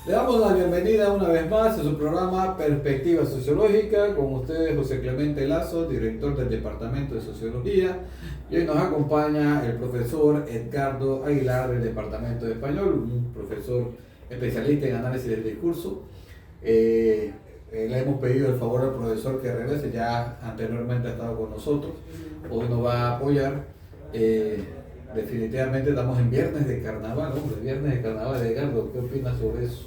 Le damos la bienvenida una vez más a su programa Perspectiva Sociológica, con ustedes José Clemente Lazo, director del Departamento de Sociología, y hoy nos acompaña el profesor Edgardo Aguilar del Departamento de Español, un profesor especialista en análisis del discurso. Le hemos pedido el favor al profesor que regrese, ya anteriormente ha estado con nosotros, hoy nos va a apoyar. Definitivamente estamos en viernes de carnaval, hombre, viernes de carnaval. Edgardo, ¿qué opinas sobre eso?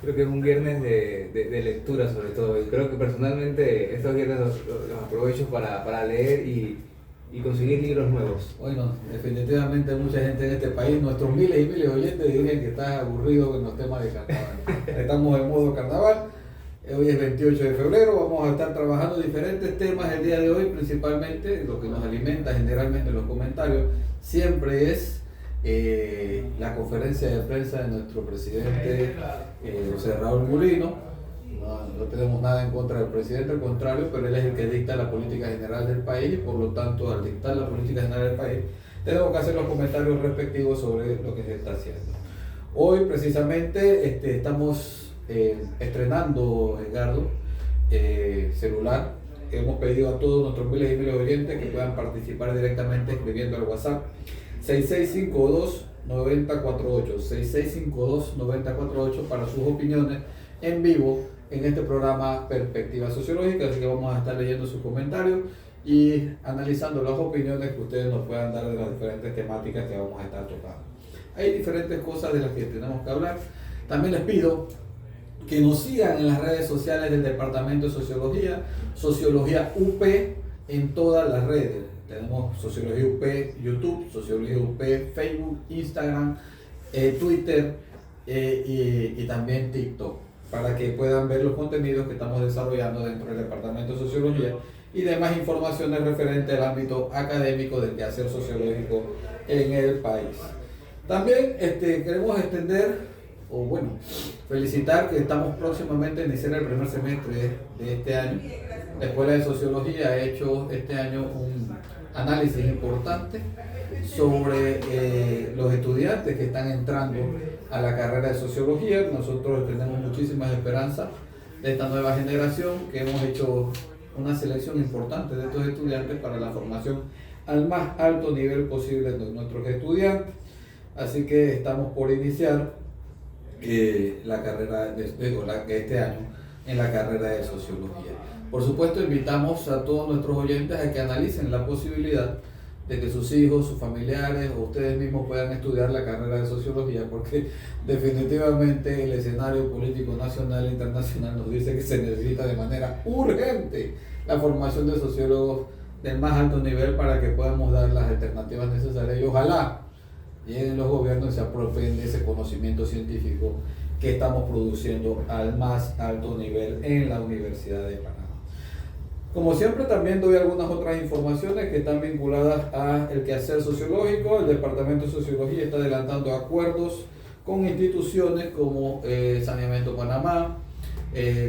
Creo que es un viernes de lectura sobre todo, y creo que personalmente estos viernes los aprovecho para leer y conseguir libros nuevos. Bueno, definitivamente mucha gente en este país, nuestros miles y miles de oyentes dirían que está aburrido con los temas de carnaval. Estamos en modo carnaval, hoy es 28 de febrero, vamos a estar trabajando diferentes temas el día de hoy, principalmente lo que nos alimenta generalmente en los comentarios siempre es la conferencia de prensa de nuestro presidente José Raúl Mulino. No tenemos nada en contra del presidente, al contrario, pero él es el que dicta la política general del país y por lo tanto al dictar la política general del país tenemos que hacer los comentarios respectivos sobre lo que se está haciendo. Hoy precisamente estamos estrenando, Edgardo, celular. Hemos pedido a todos nuestros miles y miles de oyentes que puedan participar directamente escribiendo al WhatsApp 6652-9048, 6652-9048 para sus opiniones en vivo en este programa Perspectiva Sociológica. Así que vamos a estar leyendo sus comentarios y analizando las opiniones que ustedes nos puedan dar de las diferentes temáticas que vamos a estar tocando. Hay diferentes cosas de las que tenemos que hablar. También les pido que nos sigan en las redes sociales del Departamento de Sociología, Sociología UP en todas las redes. Tenemos Sociología UP YouTube, Sociología UP Facebook, Instagram, Twitter y también TikTok, para que puedan ver los contenidos que estamos desarrollando dentro del Departamento de Sociología y demás informaciones referentes al ámbito académico del quehacer sociológico en el país. También queremos extender, felicitar que estamos próximamente a iniciar el primer semestre de este año. La Escuela de Sociología ha hecho este año un análisis importante sobre los estudiantes que están entrando a la carrera de Sociología. Nosotros tenemos muchísimas esperanzas de esta nueva generación, que hemos hecho una selección importante de estos estudiantes para la formación al más alto nivel posible de nuestros estudiantes. Así que estamos por iniciar la carrera de este año en la carrera de Sociología. Por supuesto, invitamos a todos nuestros oyentes a que analicen la posibilidad de que sus hijos, sus familiares o ustedes mismos puedan estudiar la carrera de Sociología, porque definitivamente el escenario político nacional e internacional nos dice que se necesita de manera urgente la formación de sociólogos del más alto nivel para que podamos dar las alternativas necesarias y ojalá lleguen los gobiernos y se apropien de ese conocimiento científico que estamos produciendo al más alto nivel en la Universidad de Panamá. Como siempre, también doy algunas otras informaciones que están vinculadas al quehacer sociológico. El Departamento de Sociología está adelantando acuerdos con instituciones como Saneamiento Panamá,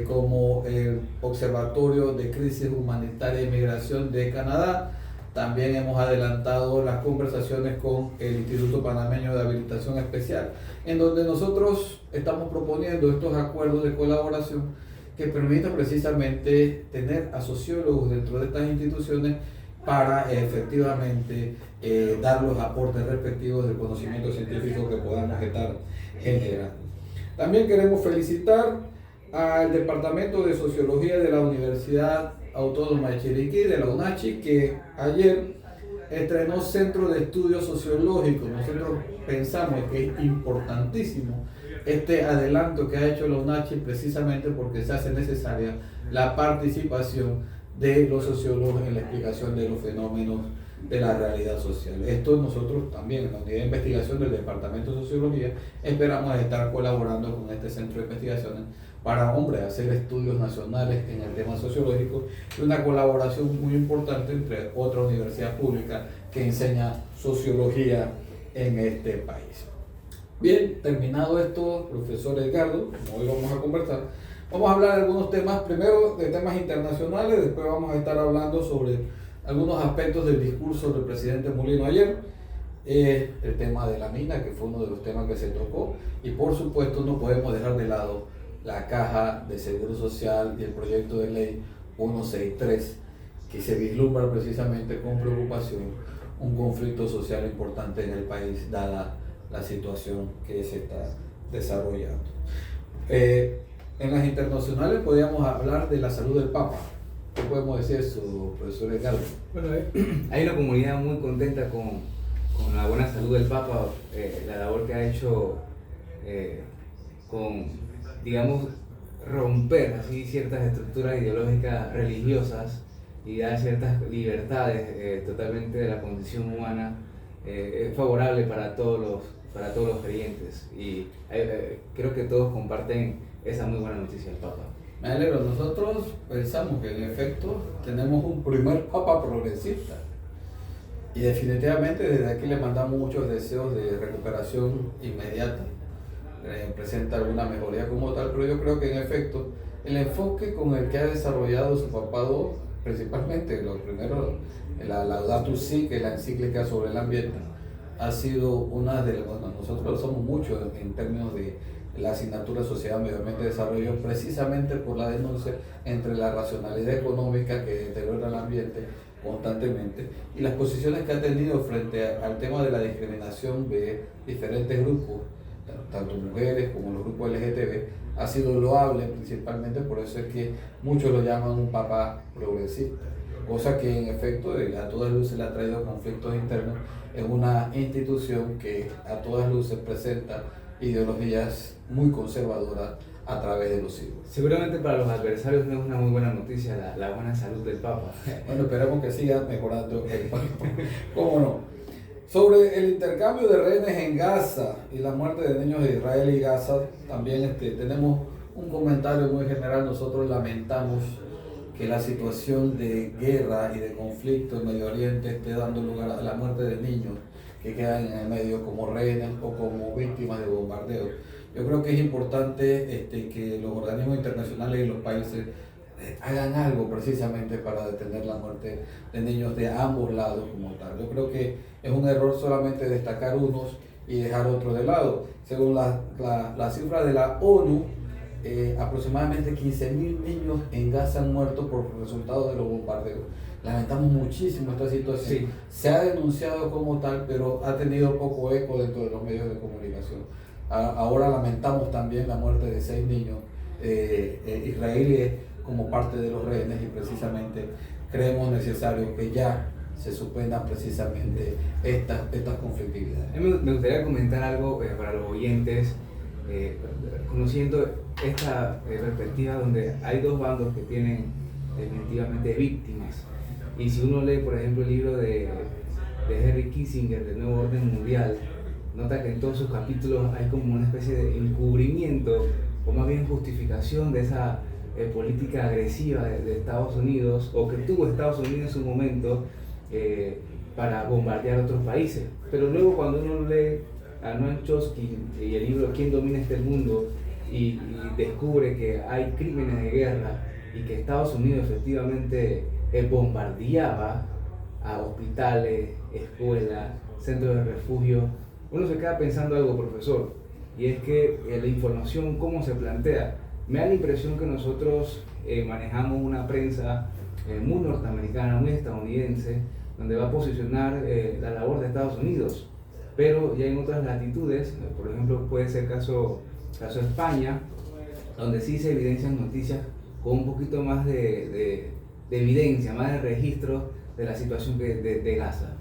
como el Observatorio de Crisis Humanitaria y Migración de Canadá. También hemos adelantado las conversaciones con el Instituto Panameño de Habilitación Especial, en donde nosotros estamos proponiendo estos acuerdos de colaboración que permitan precisamente tener a sociólogos dentro de estas instituciones para efectivamente dar los aportes respectivos del conocimiento científico que podamos estar generando. También queremos felicitar al Departamento de Sociología de la Universidad Autónoma de Chiriquí, de la UNACHI, que ayer estrenó Centro de Estudios Sociológicos. Nosotros pensamos que es importantísimo este adelanto que ha hecho la UNACHI, precisamente porque se hace necesaria la participación de los sociólogos en la explicación de los fenómenos de la realidad social. Esto nosotros también en la unidad de investigación del Departamento de Sociología esperamos estar colaborando con este centro de investigaciones para, hacer estudios nacionales en el tema sociológico y una colaboración muy importante entre otra universidad pública que enseña sociología en este país. Bien, terminado esto, profesor Edgardo, como hoy vamos a conversar, vamos a hablar de algunos temas, primero de temas internacionales, después vamos a estar hablando sobre algunos aspectos del discurso del presidente Mulino ayer, el tema de la mina, que fue uno de los temas que se tocó, y por supuesto no podemos dejar de lado la Caja de Seguro Social y el proyecto de ley 163, que se vislumbra precisamente con preocupación un conflicto social importante en el país, dada la situación que se está desarrollando. En las internacionales podríamos hablar de la salud del Papa. ¿Qué podemos decir eso, profesor Edgardo? Bueno, hay una comunidad muy contenta con la buena salud del Papa, la labor que ha hecho con, digamos, romper así ciertas estructuras ideológicas religiosas y dar ciertas libertades totalmente de la condición humana. Es favorable para todos los creyentes, y creo que todos comparten esa muy buena noticia del Papa. Me alegro, nosotros pensamos que en efecto tenemos un primer Papa progresista, y definitivamente desde aquí le mandamos muchos deseos de recuperación inmediata. Presenta alguna mejoría como tal, pero yo creo que en efecto el enfoque con el que ha desarrollado su papado, principalmente lo primero, la Laudato Si, que es la encíclica sobre el ambiente, ha sido una de las, bueno, nosotros lo somos mucho en términos de la asignatura Sociedad, Medio Ambiente y Desarrollo, precisamente por la denuncia entre la racionalidad económica que deteriora el ambiente constantemente y las posiciones que ha tenido frente al tema de la discriminación de diferentes grupos, tanto mujeres como los grupos LGTB, ha sido loable principalmente. Por eso es que muchos lo llaman un papa progresista, cosa que en efecto a todas luces le ha traído conflictos internos en una institución que a todas luces presenta ideologías muy conservadoras a través de los siglos. Seguramente para los adversarios no es una muy buena noticia la buena salud del Papa. Bueno, esperamos que siga mejorando el Papa. ¿Cómo no? Sobre el intercambio de rehenes en Gaza y la muerte de niños de Israel y Gaza, también tenemos un comentario muy general. Nosotros lamentamos que la situación de guerra y de conflicto en Medio Oriente esté dando lugar a la muerte de niños que quedan en el medio como rehenes o como víctimas de bombardeos. Yo creo que es importante que los organismos internacionales y los países hagan algo precisamente para detener la muerte de niños de ambos lados como tal. Yo creo que es un error solamente destacar unos y dejar otros de lado. Según la cifra de la ONU, aproximadamente 15.000 niños en Gaza han muerto por resultado de los bombardeos. Lamentamos muchísimo esta situación. Sí. Se ha denunciado como tal, pero ha tenido poco eco dentro de los medios de comunicación. Ahora lamentamos también la muerte de 6 niños israelíes como parte de los rehenes, y precisamente creemos necesario que ya se suspendan precisamente estas conflictividades. A mí me gustaría comentar algo para los oyentes, conociendo esta perspectiva donde hay dos bandos que tienen definitivamente víctimas. Y si uno lee, por ejemplo, el libro de Henry Kissinger, del Nuevo Orden Mundial, nota que en todos sus capítulos hay como una especie de encubrimiento, o más bien justificación de esa política agresiva de Estados Unidos, o que tuvo Estados Unidos en su momento para bombardear otros países. Pero luego cuando uno lee a Noam Chomsky y el libro ¿Quién domina este mundo? Y descubre que hay crímenes de guerra y que Estados Unidos efectivamente bombardeaba a hospitales, escuelas, centros de refugio, uno se queda pensando algo, profesor, y es que la información, cómo se plantea, me da la impresión que nosotros manejamos una prensa muy norteamericana, muy estadounidense, donde va a posicionar la labor de Estados Unidos, pero ya en otras latitudes, por ejemplo puede ser caso España, donde sí se evidencian noticias con un poquito más de evidencia, más de registro de la situación de Gaza.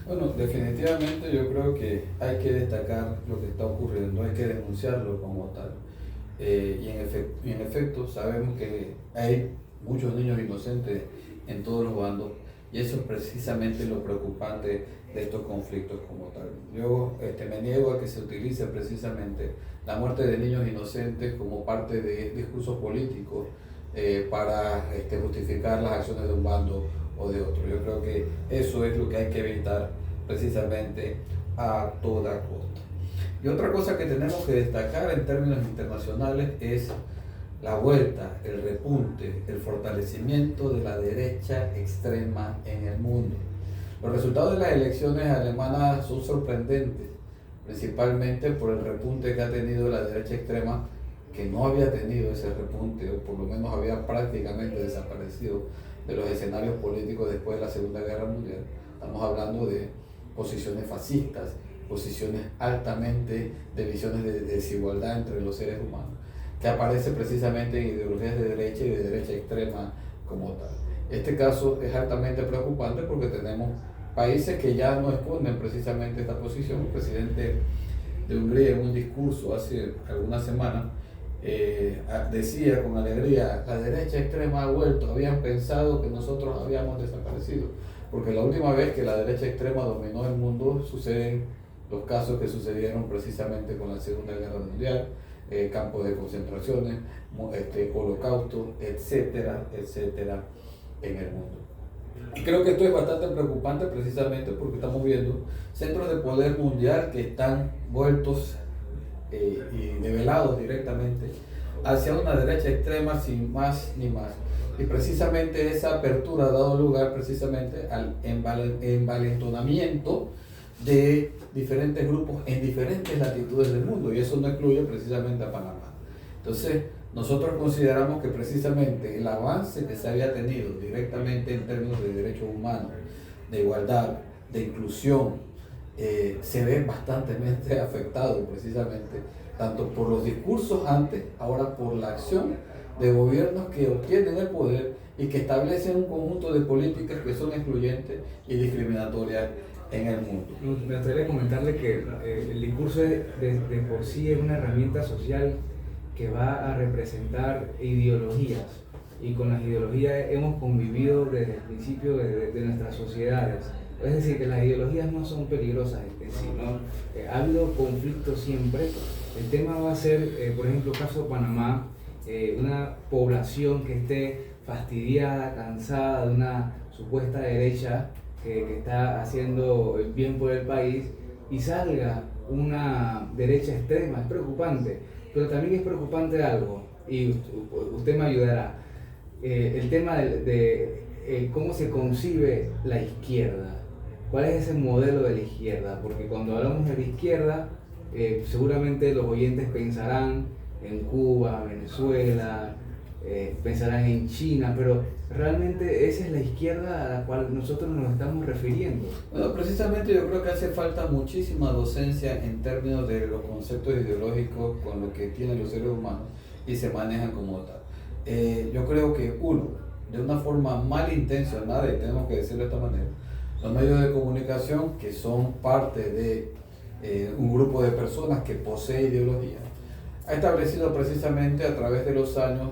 Bueno, definitivamente yo creo que hay que destacar lo que está ocurriendo, hay que denunciarlo como tal. Y en efecto sabemos que hay muchos niños inocentes en todos los bandos, y eso es precisamente lo preocupante de estos conflictos como tal. Yo me niego a que se utilice precisamente la muerte de niños inocentes como parte de discursos políticos para justificar las acciones de un bando o de otro. Yo creo que eso es lo que hay que evitar precisamente a toda costa. Y otra cosa que tenemos que destacar en términos internacionales es la vuelta, el repunte, el fortalecimiento de la derecha extrema en el mundo. Los resultados de las elecciones alemanas son sorprendentes, principalmente por el repunte que ha tenido la derecha extrema, que no había tenido ese repunte, o por lo menos había prácticamente desaparecido de los escenarios políticos después de la Segunda Guerra Mundial. Estamos hablando de posiciones fascistas, posiciones altamente de visiones de desigualdad entre los seres humanos, que aparece precisamente en ideologías de derecha y de derecha extrema como tal. Este caso es altamente preocupante porque tenemos países que ya no esconden precisamente esta posición. El presidente de Hungría, en un discurso hace algunas semanas, decía con alegría: la derecha extrema ha vuelto, habían pensado que nosotros habíamos desaparecido, porque la última vez que la derecha extrema dominó el mundo suceden los casos que sucedieron precisamente con la Segunda Guerra Mundial, campos de concentraciones, holocausto, etcétera, etcétera, en el mundo. Y creo que esto es bastante preocupante precisamente porque estamos viendo centros de poder mundial que están vueltos y develados directamente hacia una derecha extrema sin más ni más. Y precisamente esa apertura ha dado lugar precisamente al envalentonamiento de diferentes grupos en diferentes latitudes del mundo, y eso no excluye precisamente a Panamá. Entonces, nosotros consideramos que precisamente el avance que se había tenido directamente en términos de derechos humanos, de igualdad, de inclusión, se ve bastante afectado precisamente tanto por los discursos antes, ahora por la acción de gobiernos que obtienen el poder y que establecen un conjunto de políticas que son excluyentes y discriminatorias en el mundo. Me gustaría comentarle que el discurso de por sí es una herramienta social que va a representar ideologías, y con las ideologías hemos convivido desde el principio de nuestras sociedades. Es decir, que las ideologías no son peligrosas en sí, ¿no? Ha habido conflictos siempre. El tema va a ser, por ejemplo, caso de Panamá, una población que esté fastidiada, cansada de una supuesta derecha que está haciendo el bien por el país, y salga una derecha extrema. Es preocupante, pero también es preocupante algo, y usted me ayudará, el tema de cómo se concibe la izquierda. ¿Cuál es ese modelo de la izquierda? Porque cuando hablamos de la izquierda, seguramente los oyentes pensarán en Cuba, Venezuela, pensarán en China, pero realmente esa es la izquierda a la cual nosotros nos estamos refiriendo. Bueno, precisamente yo creo que hace falta muchísima docencia en términos de los conceptos ideológicos con los que tienen los seres humanos y se manejan como tal. Yo creo que de una forma malintencionada, y tenemos que decirlo de esta manera, los medios de comunicación, que son parte de un grupo de personas que posee ideología, ha establecido precisamente a través de los años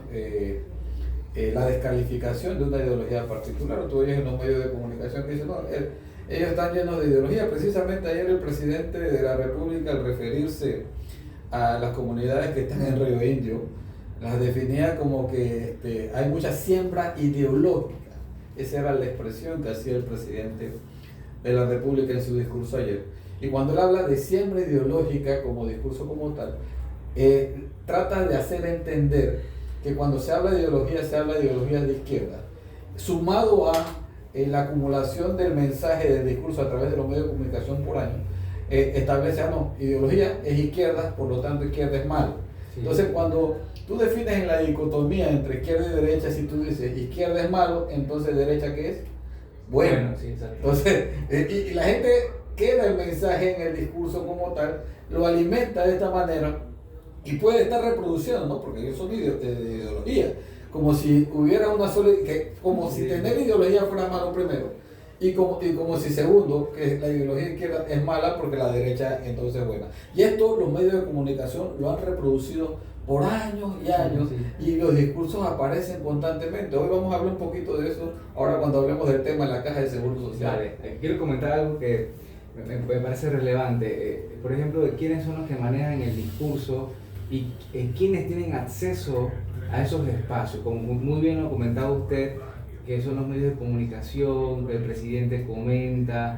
la descalificación de una ideología particular. Tú oyes en los medios de comunicación que dicen: no, ellos están llenos de ideología. Precisamente ayer el presidente de la República, al referirse a las comunidades que están en Río Indio, las definía como que hay mucha siembra ideológica. Esa era la expresión que hacía el presidente de la República en su discurso ayer. Y cuando él habla de siembra ideológica como discurso como tal, trata de hacer entender que cuando se habla de ideología, se habla de ideología de izquierda, sumado a la acumulación del mensaje del discurso a través de los medios de comunicación por año, establece: no, ideología es izquierda, por lo tanto izquierda es malo. Sí. Entonces, cuando tú defines en la dicotomía entre izquierda y derecha, si tú dices izquierda es malo, entonces derecha, ¿qué es? Bueno. Sí, entonces, y la gente queda el mensaje en el discurso como tal, lo alimenta de esta manera y puede estar reproduciendo, ¿no? Porque ellos son de ideología, como si hubiera una sola, como si tener ideología fuera malo primero, y como si segundo, que la ideología izquierda es mala porque la derecha entonces es buena. Y esto los medios de comunicación lo han reproducido por años y años, y los discursos aparecen constantemente. Hoy vamos a hablar un poquito de eso, ahora cuando hablemos del tema de la Caja de Seguro Social. Vale, quiero comentar algo que me parece relevante, por ejemplo, de quiénes son los que manejan el discurso y quiénes tienen acceso a esos espacios. Como muy bien lo comentaba usted, que son los medios de comunicación, que el presidente comenta,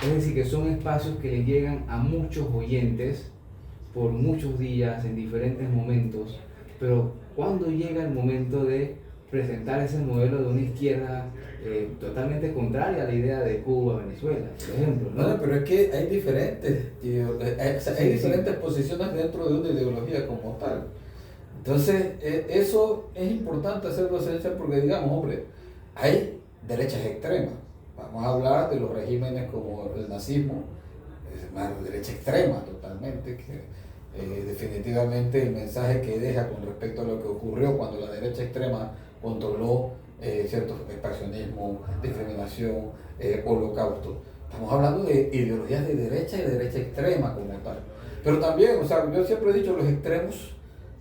es decir, que son espacios que le llegan a muchos oyentes por muchos días, en diferentes momentos, pero cuando llega el momento de presentar ese modelo de una izquierda totalmente contraria a la idea de Cuba, Venezuela, por ejemplo, ¿no? Bueno, pero es que hay diferentes, o sea, hay Sí, diferentes sí. posiciones dentro de una ideología como tal. Entonces, eso es importante hacerlo esencial porque, digamos, hombre, hay derechas extremas. Vamos a hablar de los regímenes como el nazismo, es una derecha extrema totalmente, que definitivamente el mensaje que deja con respecto a lo que ocurrió cuando la derecha extrema controló cierto expansionismo, discriminación, holocausto. Estamos hablando de ideologías de derecha y de derecha extrema como tal. Pero también, o sea, yo siempre he dicho, los extremos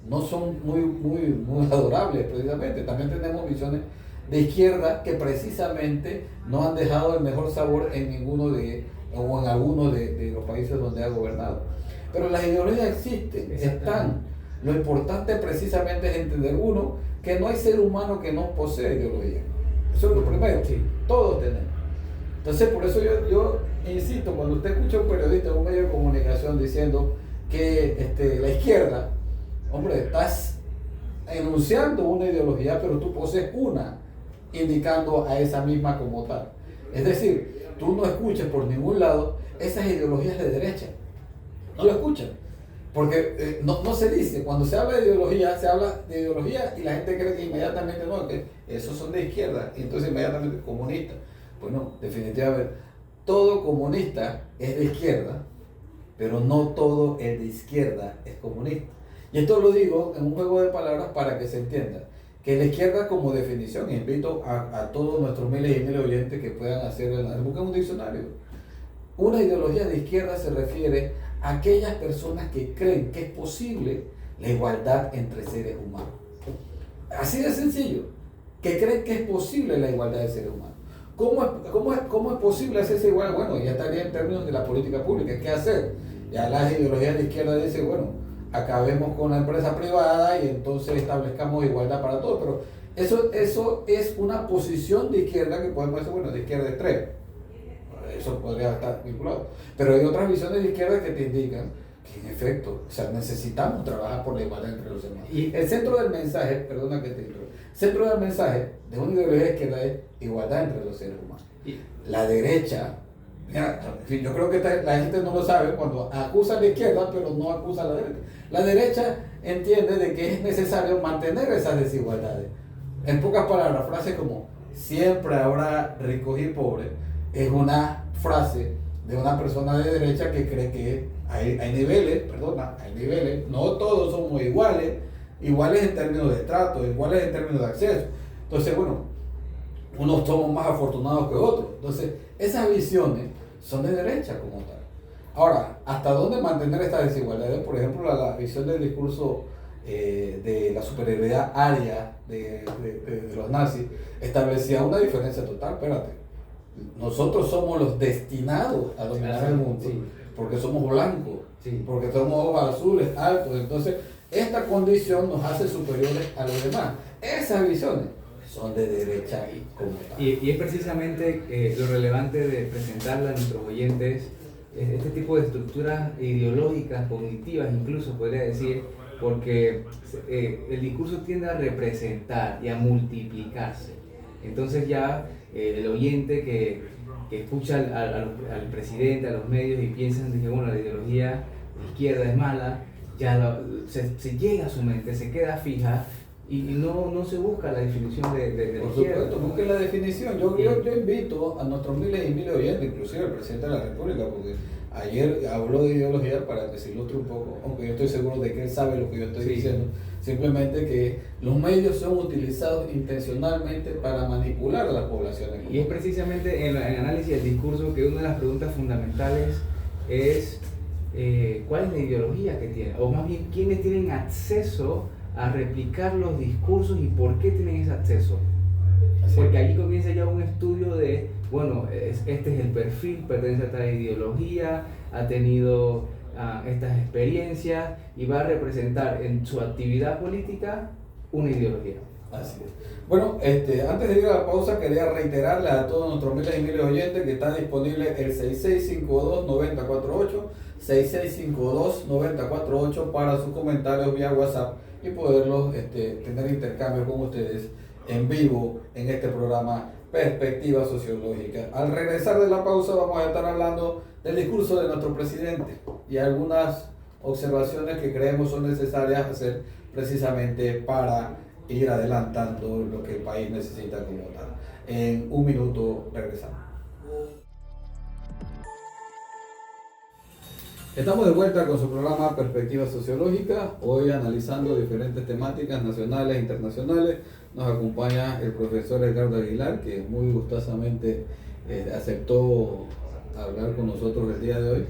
no son muy adorables precisamente. También tenemos visiones de izquierda que precisamente no han dejado el mejor sabor en ninguno o en algunos de los países donde ha gobernado. Pero las ideologías existen, están. Lo importante precisamente es entender, uno, que no hay ser humano que no posee ideología. Eso es lo primero, Sí. todos tenemos. Entonces, por eso yo insisto, cuando usted escucha a un periodista en un medio de comunicación diciendo que la izquierda, hombre, estás enunciando una ideología, pero tú posees una, indicando a esa misma como tal. Es decir, tú no escuchas por ningún lado esas ideologías de derecha. No lo escuchan. Porque no se dice, cuando se habla de ideología, se habla de ideología y la gente cree que inmediatamente no, que esos son de izquierda, y entonces inmediatamente comunistas. Pues no, definitivamente, todo comunista es de izquierda, pero no todo el de izquierda es comunista. Y esto lo digo en un juego de palabras para que se entienda. Que la izquierda como definición, invito a todos nuestros miles y miles de oyentes que puedan hacer, busquen un diccionario. Una ideología de izquierda se refiere a aquellas personas que creen que es posible la igualdad entre seres humanos. Así de sencillo, que creen que es posible la igualdad de seres humanos. ¿Cómo es posible hacer esa igualdad? Bueno, ya estaría en términos de la política pública. ¿Qué hacer? Ya las ideologías de izquierda dicen, bueno, acabemos con la empresa privada y entonces establezcamos igualdad para todos. Pero eso es una posición de izquierda que podemos decir, bueno, de izquierda extrema. Eso podría estar vinculado. Pero hay otras visiones de izquierda que te indican que en efecto, o sea, necesitamos trabajar por la igualdad entre los demás. Y el centro del mensaje, perdona que te interrumpa, el centro del mensaje de una ideología de izquierda es igualdad entre los seres humanos. La derecha, mira, yo creo que la gente no lo sabe cuando acusa a la izquierda, pero no acusa a la derecha. La derecha entiende de que es necesario mantener esas desigualdades. En pocas palabras, frases como siempre habrá ricos y pobres es una frase de una persona de derecha que cree que hay niveles, no todos somos iguales en términos de trato, iguales en términos de acceso. Entonces, bueno, unos somos más afortunados que otros. Entonces, esas visiones son de derecha como tal. Ahora, ¿hasta dónde mantener estas desigualdades? Por ejemplo, la visión del discurso de la superioridad aria de los nazis establecía una diferencia total. Espérate, nosotros somos los destinados a dominar el mundo, sí, porque somos blancos, sí, porque somos ojos azules, altos. Entonces, esta condición nos hace superiores a los demás. Esas visiones son de derecha como tal. Y es precisamente lo relevante de presentarle a nuestros oyentes este tipo de estructuras ideológicas, cognitivas, incluso podría decir, porque el discurso tiende a representar y a multiplicarse. Entonces ya el oyente que escucha al presidente, a los medios y piensan que bueno, la ideología de izquierda es mala, ya se llega a su mente, se queda fija y no se busca la definición de Por izquierda. supuesto, busquen la definición. Yo invito a nuestros miles y miles de oyentes, inclusive al presidente de la República, porque ayer habló de ideología para que se ilustre un poco, aunque yo estoy seguro de que él sabe lo que yo estoy diciendo. Simplemente que los medios son utilizados intencionalmente para manipular a las poblaciones. Y es precisamente en el análisis del discurso que una de las preguntas fundamentales es ¿cuál es la ideología que tiene? O más bien, ¿quiénes tienen acceso a replicar los discursos y por qué tienen ese acceso? Porque allí comienza ya un estudio de, bueno, este es el perfil, pertenece a tal ideología, ha tenido estas experiencias y va a representar en su actividad política una ideología. Así es. Bueno, antes de ir a la pausa, quería reiterarle a todos nuestros miles y miles de oyentes que está disponible el 6652-9048, 6652-9048 para sus comentarios vía WhatsApp y poderlos tener intercambio con ustedes en vivo en este programa Perspectiva Sociológica. Al regresar de la pausa vamos a estar hablando del discurso de nuestro presidente y algunas observaciones que creemos son necesarias hacer precisamente para ir adelantando lo que el país necesita como tal. En un minuto regresamos. Estamos de vuelta con su programa Perspectiva Sociológica, hoy analizando diferentes temáticas nacionales e internacionales. Nos acompaña el profesor Edgardo Aguilar, que muy gustosamente aceptó hablar con nosotros el día de hoy,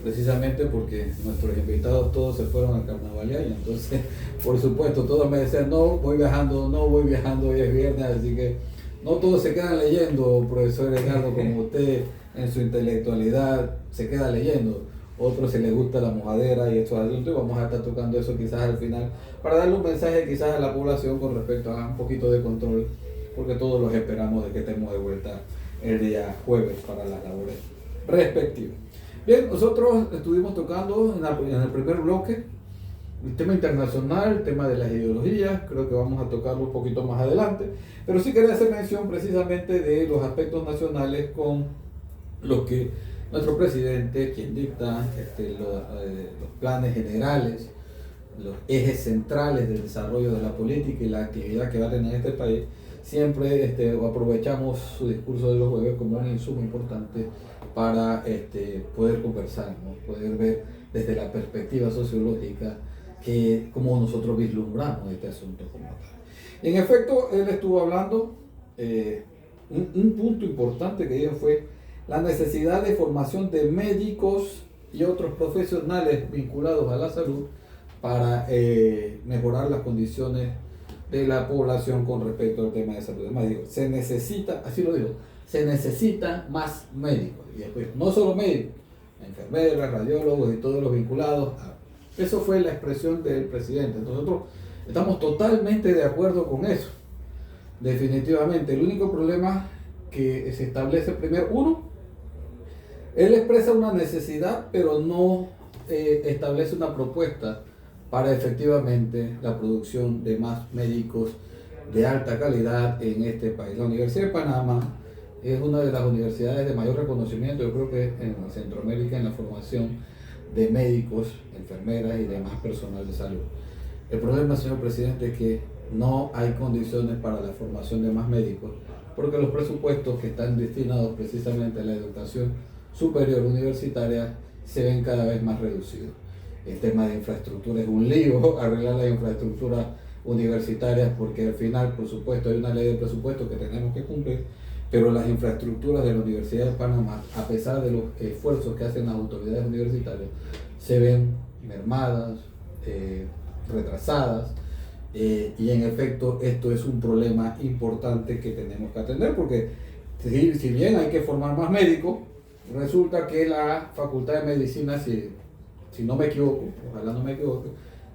precisamente porque nuestros invitados todos se fueron al carnavalear y entonces, por supuesto, todos me decían, no voy viajando, hoy es viernes, así que no todos se quedan leyendo, profesor Edgardo, como usted en su intelectualidad se queda leyendo. Otros se les gusta la mojadera y estos asuntos, y vamos a estar tocando eso quizás al final para darle un mensaje quizás a la población con respecto a un poquito de control, porque todos los esperamos de que estemos de vuelta el día jueves para las labores respectivas. Bien, nosotros estuvimos tocando en el primer bloque el tema internacional, el tema de las ideologías, creo que vamos a tocarlo un poquito más adelante, pero sí quería hacer mención precisamente de los aspectos nacionales con los que nuestro presidente, quien dicta los planes generales, los ejes centrales del desarrollo de la política y la actividad que va a tener este país, siempre aprovechamos su discurso de los jueves como un insumo importante para poder conversar, ¿no? Poder ver desde la perspectiva sociológica cómo nosotros vislumbramos este asunto como tal. En efecto, él estuvo hablando, un punto importante que dijo fue la necesidad de formación de médicos y otros profesionales vinculados a la salud para mejorar las condiciones de la población con respecto al tema de salud. Además, digo, se necesita, así lo digo, se necesitan más médicos. Y después, no solo médicos, enfermeras, radiólogos y todos los vinculados. Eso fue la expresión del presidente. Nosotros estamos totalmente de acuerdo con eso. Definitivamente, el único problema que se establece primero, uno, él expresa una necesidad, pero no establece una propuesta para efectivamente la producción de más médicos de alta calidad en este país. La Universidad de Panamá es una de las universidades de mayor reconocimiento, yo creo que en Centroamérica, en la formación de médicos, enfermeras y demás personal de salud. El problema, señor presidente, es que no hay condiciones para la formación de más médicos, porque los presupuestos que están destinados precisamente a la educación superior universitaria se ven cada vez más reducidos. El tema de infraestructura es un lío, arreglar las infraestructuras universitarias, porque al final, por supuesto, hay una ley de presupuesto que tenemos que cumplir, pero las infraestructuras de la Universidad de Panamá, a pesar de los esfuerzos que hacen las autoridades universitarias, se ven mermadas, retrasadas, y en efecto esto es un problema importante que tenemos que atender, porque si bien hay que formar más médicos, resulta que la Facultad de Medicina, si no me equivoco, ojalá no me equivoque,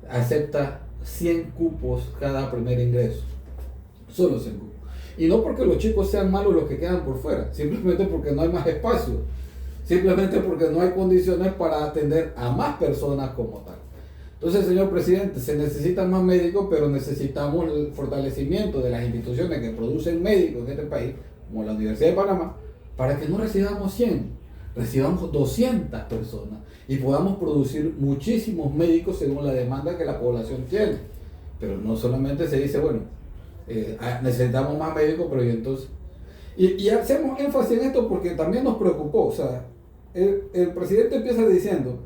acepta 100 cupos cada primer ingreso, solo 100 cupos. Y no porque los chicos sean malos los que quedan por fuera, simplemente porque no hay más espacio, simplemente porque no hay condiciones para atender a más personas como tal. Entonces, señor presidente, se necesitan más médicos, pero necesitamos el fortalecimiento de las instituciones que producen médicos en este país, como la Universidad de Panamá, para que no recibamos 100, recibamos 200 personas y podamos producir muchísimos médicos según la demanda que la población tiene. Pero no solamente se dice, bueno, necesitamos más médicos, pero y entonces... Y hacemos énfasis en esto porque también nos preocupó. O sea, el presidente empieza diciendo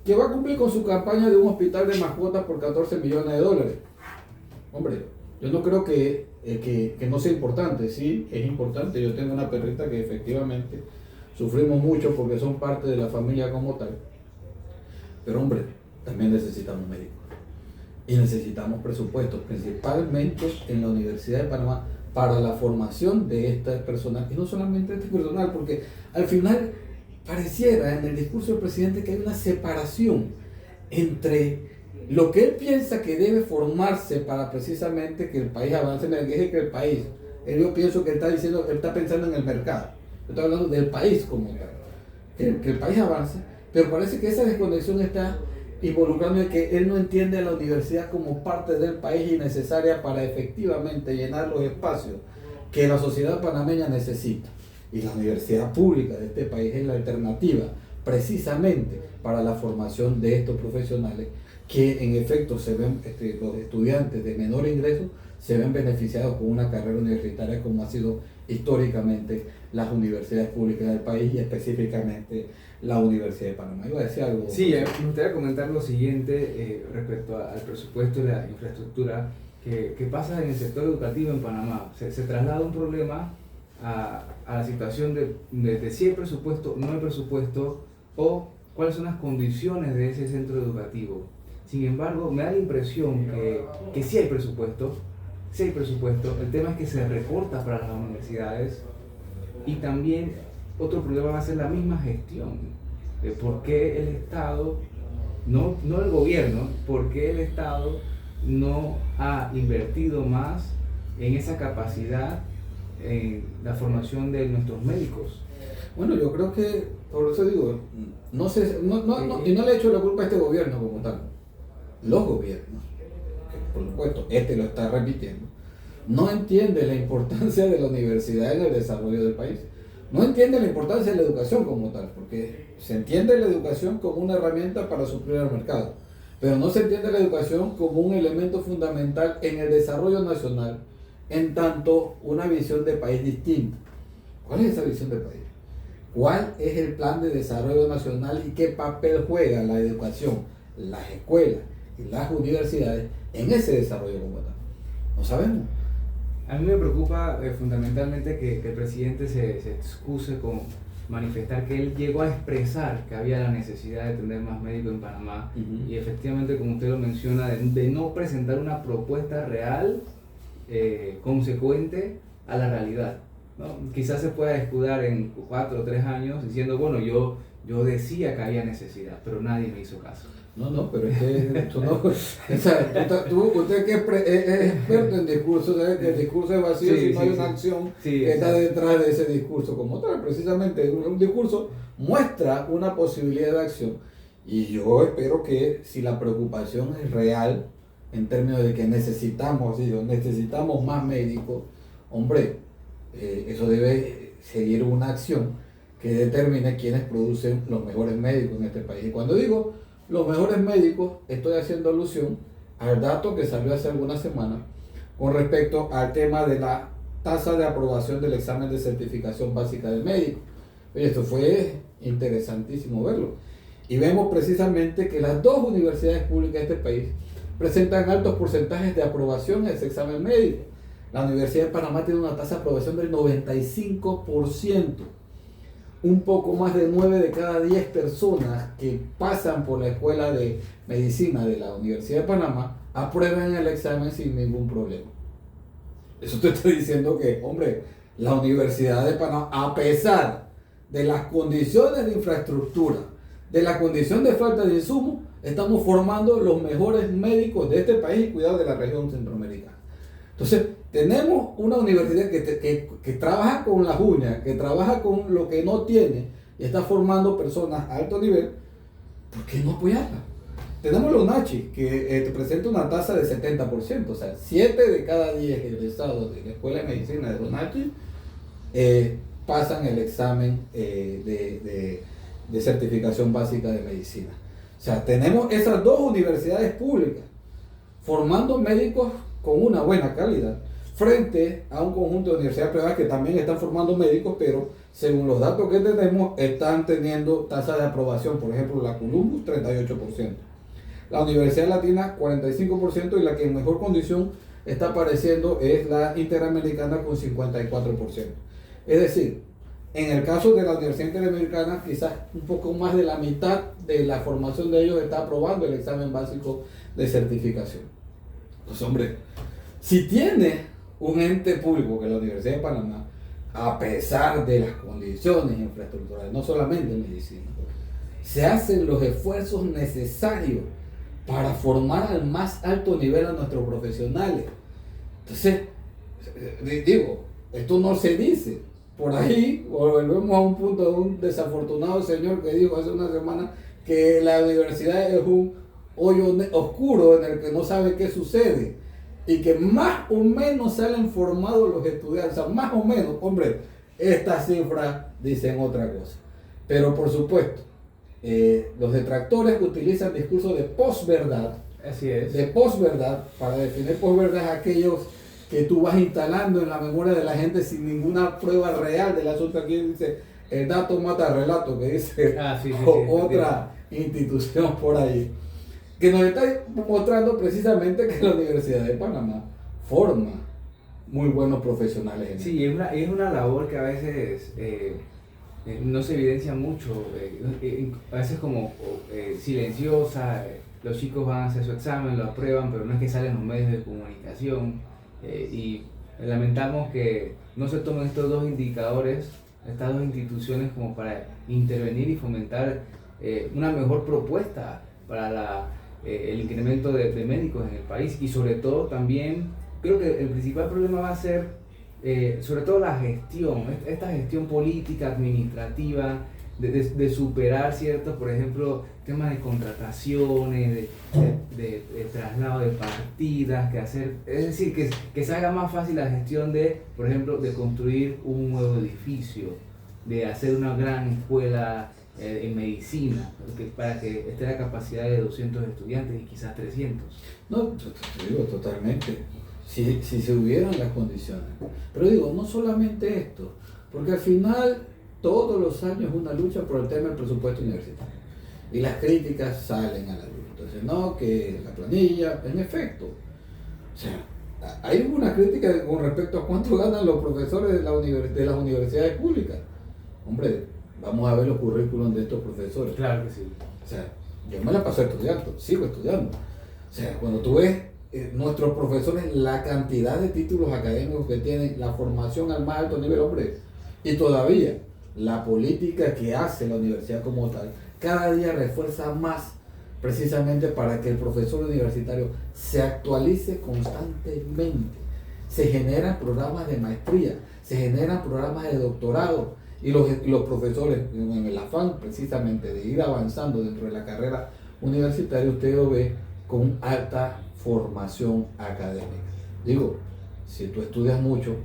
que va a cumplir con su campaña de un hospital de mascotas por 14 millones de dólares. Hombre, yo no creo que no sea importante. Sí, es importante. Yo tengo una perrita que efectivamente sufrimos mucho porque son parte de la familia como tal. Pero hombre, también necesitamos médicos. Y necesitamos presupuestos, principalmente en la Universidad de Panamá, para la formación de este personal. Y no solamente este personal, porque al final pareciera en el discurso del presidente que hay una separación entre lo que él piensa que debe formarse para precisamente que el país avance en el eje que el país. Yo pienso que él está pensando en el mercado. Yo estoy hablando del país como tal. Que el país avance, pero parece que esa desconexión está involucrando en que él no entiende a la universidad como parte del país y necesaria para efectivamente llenar los espacios que la sociedad panameña necesita. Y la universidad pública de este país es la alternativa precisamente para la formación de estos profesionales que en efecto se ven, los estudiantes de menor ingreso se ven beneficiados con una carrera universitaria como ha sido históricamente las universidades públicas del país y específicamente la Universidad de Panamá. ¿Iba a decir algo? Sí, me gustaría comentar lo siguiente respecto al presupuesto y la infraestructura que pasa en el sector educativo en Panamá. Se traslada un problema a la situación de si hay presupuesto, no hay presupuesto, o cuáles son las condiciones de ese centro educativo. Sin embargo, me da la impresión que sí hay presupuesto, el tema es que se recorta para las universidades, y también otro problema va a ser la misma gestión. ¿Por qué el Estado, no el gobierno, por qué el Estado no ha invertido más en esa capacidad, en la formación de nuestros médicos? Bueno, yo creo que, por eso digo, y no le echo la culpa a este gobierno como tal. Los gobiernos, que por supuesto este lo está repitiendo, no entiende la importancia de la universidad en el desarrollo del país. No entiende la importancia de la educación como tal, porque se entiende la educación como una herramienta para suplir al mercado, pero no se entiende la educación como un elemento fundamental en el desarrollo nacional, en tanto una visión de país distinta. ¿Cuál es esa visión de país? ¿Cuál es el plan de desarrollo nacional y qué papel juega la educación, las escuelas y las universidades en ese desarrollo como tal? No sabemos. A mí me preocupa fundamentalmente que el presidente se excuse con manifestar que él llegó a expresar que había la necesidad de tener más médicos en Panamá, y efectivamente, como usted lo menciona, de no presentar una propuesta real, consecuente a la realidad, ¿no? Quizás se pueda escudar en 4 o 3 años diciendo, bueno, yo decía que había necesidad, pero nadie me hizo caso. No, pero es que tú no, usted que es experto en discurso, ¿sabes? Que el discurso es vacío si no hay una acción que está detrás de ese discurso como tal. Precisamente un discurso muestra una posibilidad de acción, y yo espero que si la preocupación es real en términos de que necesitamos más médicos, hombre, eso debe seguir una acción que determine quiénes producen los mejores médicos en este país. Y cuando digo los mejores médicos, estoy haciendo alusión al dato que salió hace algunas semanas con respecto al tema de la tasa de aprobación del examen de certificación básica del médico. Oye, esto fue interesantísimo verlo. Y vemos precisamente que las 2 universidades públicas de este país presentan altos porcentajes de aprobación en ese examen médico. La Universidad de Panamá tiene una tasa de aprobación del 95%. Un poco más de 9 de cada 10 personas que pasan por la escuela de medicina de la Universidad de Panamá aprueban el examen sin ningún problema. Eso te está diciendo que, hombre, la Universidad de Panamá, a pesar de las condiciones de infraestructura, de la condición de falta de insumos, estamos formando los mejores médicos de este país y cuidado de la región centroamericana. Entonces, tenemos una universidad que trabaja con las uñas, que trabaja con lo que no tiene y está formando personas a alto nivel. ¿Por qué no apoyarla? Tenemos la UNACHI, que presenta una tasa de 70%, o sea, 7 de cada 10 egresados de la Escuela de Medicina de la UNACHI pasan el examen de certificación básica de medicina. O sea, tenemos esas 2 universidades públicas formando médicos con una buena calidad, frente a un conjunto de universidades privadas que también están formando médicos, pero según los datos que tenemos, están teniendo tasas de aprobación. Por ejemplo, la Columbus, 38%. La Universidad Latina, 45%, y la que en mejor condición está apareciendo es la Interamericana con 54%. Es decir, en el caso de la Universidad Interamericana, quizás un poco más de la mitad de la formación de ellos está aprobando el examen básico de certificación. Pues hombre, si tiene un ente público que es la Universidad de Panamá, a pesar de las condiciones infraestructurales, no solamente en medicina, se hacen los esfuerzos necesarios para formar al más alto nivel a nuestros profesionales. Entonces, digo, esto no se dice. Por ahí volvemos a un punto de un desafortunado señor que dijo hace una semana que la universidad es un hoyo oscuro en el que no sabe qué sucede. y que más o menos salen formados los estudiantes, o sea, más o menos, hombre, estas cifras dicen otra cosa. Pero por supuesto, los detractores utilizan discursos de posverdad. Así es. De posverdad, para definir posverdad es aquellos que tú vas instalando en la memoria de la gente sin ninguna prueba real del asunto. Aquí dice, el dato mata al relato, que dice otra institución por ahí, que nos está mostrando precisamente que la Universidad de Panamá forma muy buenos profesionales. Sí, es una labor que a veces no se evidencia mucho, a veces como silenciosa. Los chicos van a hacer su examen, lo aprueban, pero no es que salen los medios de comunicación, y lamentamos que no se tomen estos dos indicadores, estas dos instituciones, como para intervenir y fomentar una mejor propuesta para el incremento de médicos en el país. Y sobre todo también creo que el principal problema va a ser sobre todo la gestión, esta gestión política, administrativa, de superar ciertos, por ejemplo, temas de contrataciones, de traslado de partidas, es decir, que se haga más fácil la gestión de, por ejemplo, de construir un nuevo edificio, de hacer una gran escuela en medicina, para que esté la capacidad de 200 estudiantes y quizás 300. No, te digo totalmente, si se hubieran las condiciones. Pero digo, no solamente esto, porque al final todos los años una lucha por el tema del presupuesto universitario. Y las críticas salen a la luz. Entonces, no, que la planilla, en efecto. O sea, hay una crítica con respecto a cuánto ganan los profesores de las universidades públicas. Hombre, vamos a ver los currículums de estos profesores. Claro que sí. O sea, yo me la paso estudiando, sigo estudiando. O sea, cuando tú ves nuestros profesores, la cantidad de títulos académicos que tienen, la formación al más alto nivel, hombre, y todavía la política que hace la universidad como tal, cada día refuerza más precisamente para que el profesor universitario se actualice constantemente. Se generan programas de maestría, se generan programas de doctorado, y los profesores, en el afán precisamente de ir avanzando dentro de la carrera universitaria, usted lo ve con alta formación académica. Digo, si tú estudias mucho,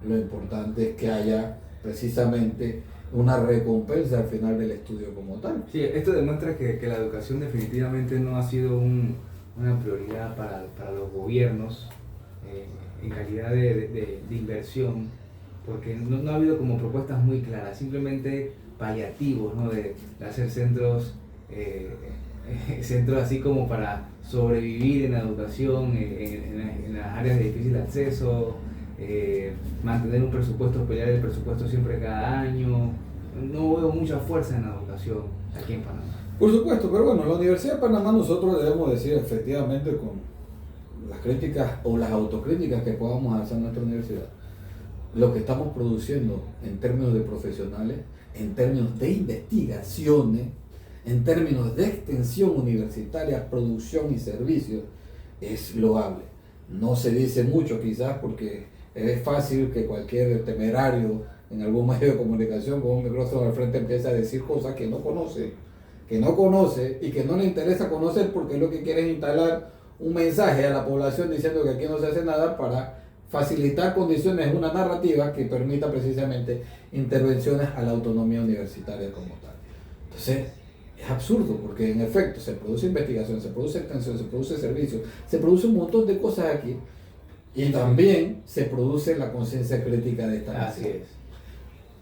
lo importante es que haya precisamente una recompensa al final del estudio como tal. Sí, esto demuestra que la educación definitivamente no ha sido una prioridad para los gobiernos en calidad de inversión, porque no ha habido como propuestas muy claras, simplemente paliativos, ¿no? de hacer centros así como para sobrevivir en la educación, en las áreas de difícil acceso, mantener un presupuesto, pelear el presupuesto siempre cada año. No veo mucha fuerza en la educación aquí en Panamá. Por supuesto, pero bueno, la Universidad de Panamá nosotros debemos decir efectivamente, con las críticas o las autocríticas que podamos hacer en nuestra universidad, lo que estamos produciendo en términos de profesionales, en términos de investigaciones, en términos de extensión universitaria, producción y servicios, es loable. No se dice mucho quizás porque es fácil que cualquier temerario en algún medio de comunicación con un micrófono al frente empiece a decir cosas que no conoce y que no le interesa conocer, porque lo que quiere es instalar un mensaje a la población diciendo que aquí no se hace nada, para facilitar condiciones, una narrativa que permita precisamente intervenciones a la autonomía universitaria como tal. Entonces, es absurdo, porque en efecto se produce investigación, se produce extensión, se produce servicio, se produce un montón de cosas aquí, y también se produce la conciencia crítica de esta nación. Así es.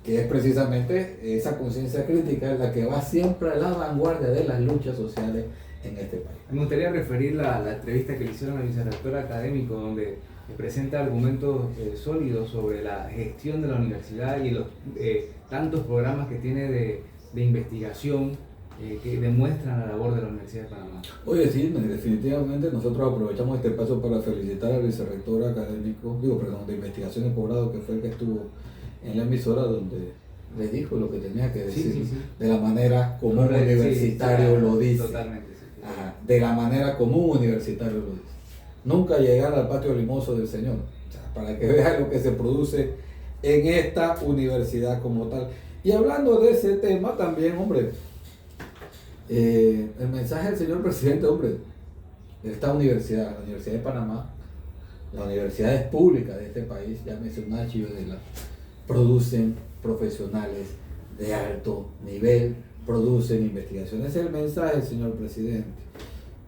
Que es precisamente esa conciencia crítica la que va siempre a la vanguardia de las luchas sociales en este país. Me gustaría referir la entrevista que le hicieron al vicerrector académico, donde presenta argumentos sólidos sobre la gestión de la universidad y los tantos programas que tiene de investigación que demuestran la labor de la Universidad de Panamá. Oye, sí, definitivamente nosotros aprovechamos este paso para felicitar al vicerrector académico, de investigación y posgrado, que fue el que estuvo en la emisora, donde le dijo lo que tenía que decir, sí. De la manera como un universitario lo dice. Totalmente, sí. Ajá, de la manera como un universitario lo dice. Nunca llegar al patio limoso del Señor, o sea, para que vean lo que se produce en esta universidad como tal. Y hablando de ese tema también, hombre, el mensaje del señor presidente, hombre, de esta universidad, la Universidad de Panamá, Las universidades públicas de este país, llámese UNACHI o de la, producen profesionales de alto nivel, producen investigación. Ese es el mensaje, señor presidente.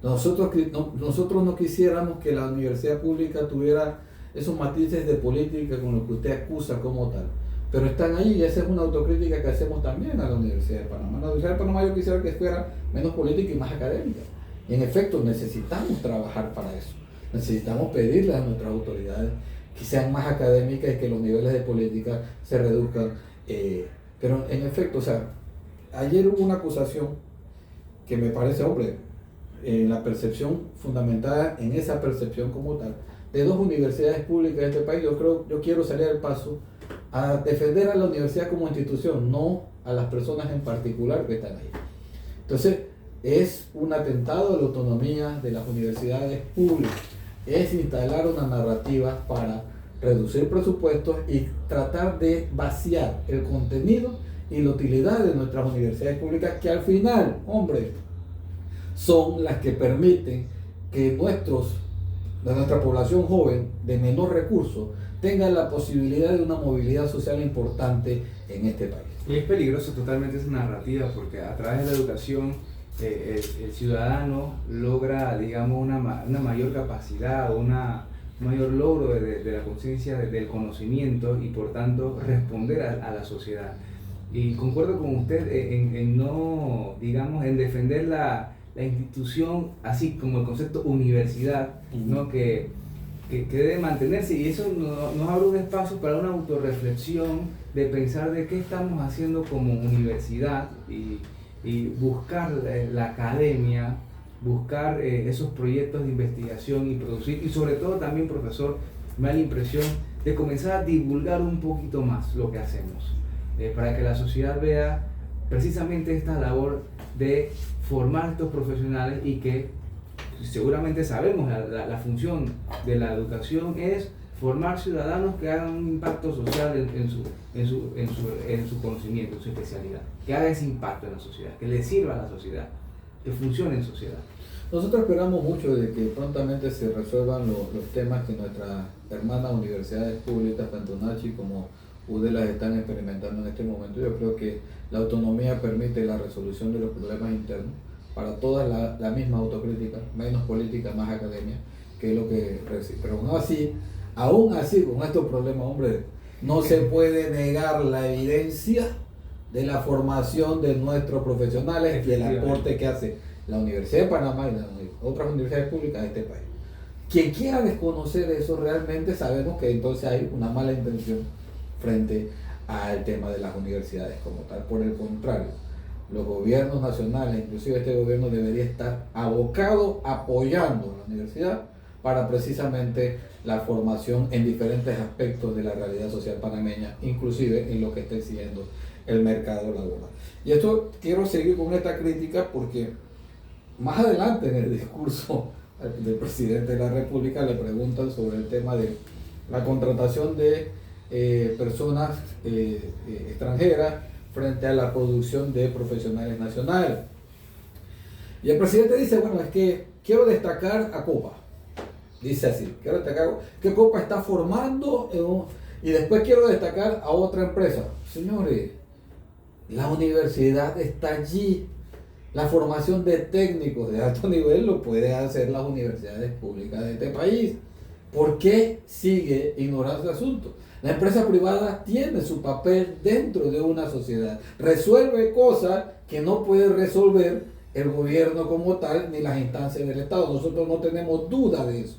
Nosotros no quisiéramos que la universidad pública tuviera esos matices de política con los que usted acusa como tal, pero están ahí y esa es una autocrítica que hacemos también a la Universidad de Panamá. La Universidad de Panamá yo quisiera que fuera menos política y más académica. Y en efecto necesitamos trabajar para eso. Necesitamos pedirle a nuestras autoridades que sean más académicas y que los niveles de política se reduzcan. Pero en efecto, o sea, ayer hubo una acusación que me parece, hombre, en la percepción fundamentada en esa percepción como tal, de dos universidades públicas de este país. Yo quiero salir al paso a defender a la universidad como institución, no a las personas en particular que están ahí. Entonces, es un atentado a la autonomía de las universidades públicas, es instalar una narrativa para reducir presupuestos y tratar de vaciar el contenido y la utilidad de nuestras universidades públicas, que al final, hombre, son las que permiten que nuestra población joven de menor recursos tenga la posibilidad de una movilidad social importante en este país. Y es peligroso totalmente esa narrativa, porque a través de la educación el ciudadano logra, digamos, una mayor capacidad o un mayor logro de la conciencia del conocimiento y por tanto responder a la sociedad. Y concuerdo con usted en no, digamos, en defender la institución, así como el concepto universidad, ¿no? que debe mantenerse, y eso nos abre un espacio para una autorreflexión de pensar de qué estamos haciendo como universidad y buscar la academia, buscar esos proyectos de investigación y producir, y sobre todo también, profesor, me da la impresión de comenzar a divulgar un poquito más lo que hacemos, para que la sociedad vea precisamente esta labor de formar estos profesionales, y que seguramente sabemos la función de la educación es formar ciudadanos que hagan un impacto social en su conocimiento, en su especialidad, que haga ese impacto en la sociedad, que le sirva a la sociedad, que funcione en sociedad. Nosotros esperamos mucho de que prontamente se resuelvan los temas que nuestras hermanas universidades públicas, tanto UNACHI como UDELAS, están experimentando en este momento. Yo creo que la autonomía permite la resolución de los problemas internos, para todas la misma autocrítica, menos política, más academia, que es lo que recibe. Pero aún así, con estos problemas, hombre, no se puede negar la evidencia de la formación de nuestros profesionales y el aporte que hace la Universidad de Panamá y las otras universidades públicas de este país. Quien quiera desconocer eso, realmente sabemos que entonces hay una mala intención frente al tema de las universidades como tal. Por el contrario, los gobiernos nacionales, inclusive este gobierno, debería estar abocado apoyando a la universidad para precisamente la formación en diferentes aspectos de la realidad social panameña, inclusive en lo que está exigiendo el mercado laboral. Y esto quiero seguir con esta crítica porque más adelante en el discurso del presidente de la República le preguntan sobre el tema de la contratación de personas extranjeras frente a la producción de profesionales nacionales. Y el presidente dice, bueno, es que quiero destacar a Copa. Dice así, quiero destacar que Copa está formando y después quiero destacar a otra empresa. Señores, la universidad está allí. La formación de técnicos de alto nivel lo pueden hacer las universidades públicas de este país. ¿Por qué sigue ignorando ese asunto? La empresa privada tiene su papel dentro de una sociedad. Resuelve cosas que no puede resolver el gobierno como tal, ni las instancias del Estado. Nosotros no tenemos duda de eso.